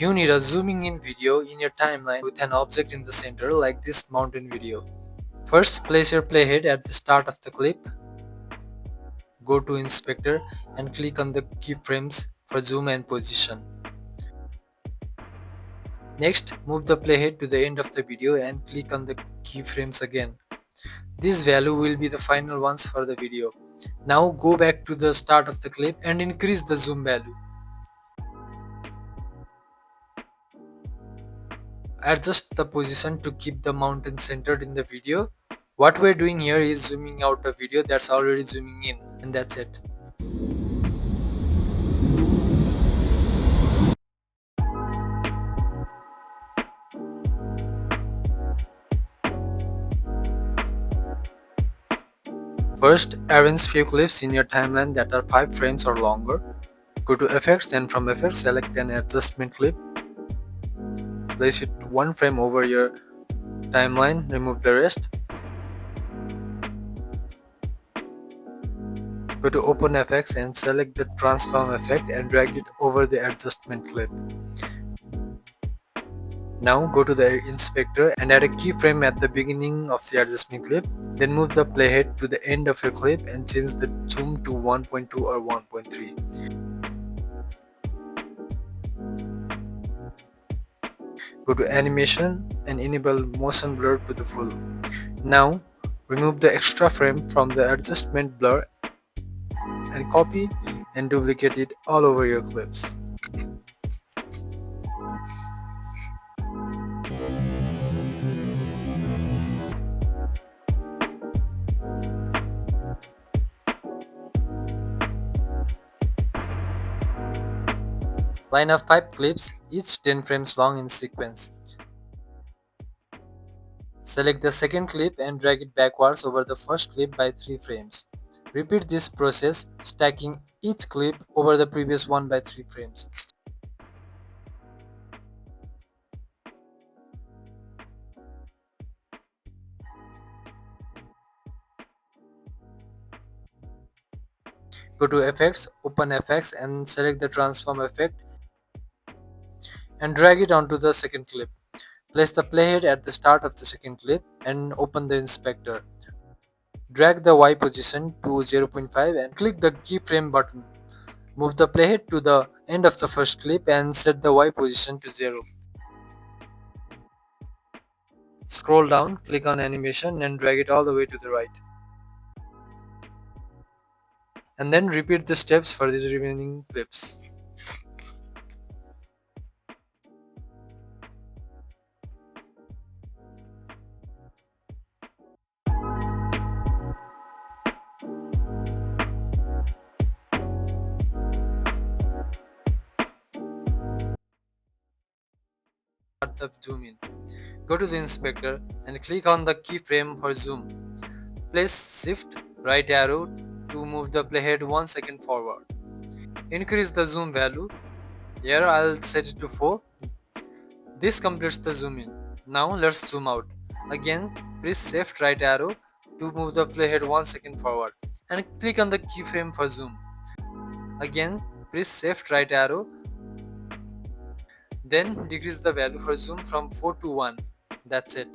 You need a zooming in video in your timeline with an object in the center like this mountain video. First, place your playhead at the start of the clip. Go to Inspector and click on the keyframes for zoom and position. Next, move the playhead to the end of the video and click on the keyframes again. This value will be the final ones for the video. Now go back to the start of the clip and increase the zoom value. Adjust the position to keep the mountain centered in the video. What we're doing here is zooming out a video that's already zooming in, and that's it. First, arrange few clips in your timeline that are 5 frames or longer. Go to Effects, then from Effects select an adjustment clip. Place it 1 frame over your timeline, remove the rest. Go to Open Effects and select the transform effect and drag it over the adjustment clip. Now go to the inspector and add a keyframe at the beginning of the adjustment clip. Then move the playhead to the end of your clip and change the zoom to 1.2 or 1.3. Go to animation and enable motion blur to the full. Now remove the extra frame from the adjustment blur and copy and duplicate it all over your clips. Line up 5 clips, each 10 frames long in sequence. Select the second clip and drag it backwards over the first clip by 3 frames. Repeat this process, stacking each clip over the previous one by 3 frames. Go to Effects, Open Effects and select the Transform effect and drag it onto the second clip. Place the playhead at the start of the second clip and open the inspector. Drag the Y position to 0.5 and click the keyframe button. Move the playhead to the end of the first clip and set the Y position to 0. Scroll down, click on animation and drag it all the way to the right. And then repeat the steps for these remaining clips. Start the zoom in. Go to the inspector and click on the keyframe for zoom. Place shift right arrow to move the playhead 1 second forward. Increase the zoom value. Here I'll set it to 4. This completes the zoom in. Now let's zoom out. Again, press shift right arrow to move the playhead 1 second forward and click on the keyframe for zoom. Again, press shift right arrow. Then decrease the value for zoom from 4 to 1. That's it.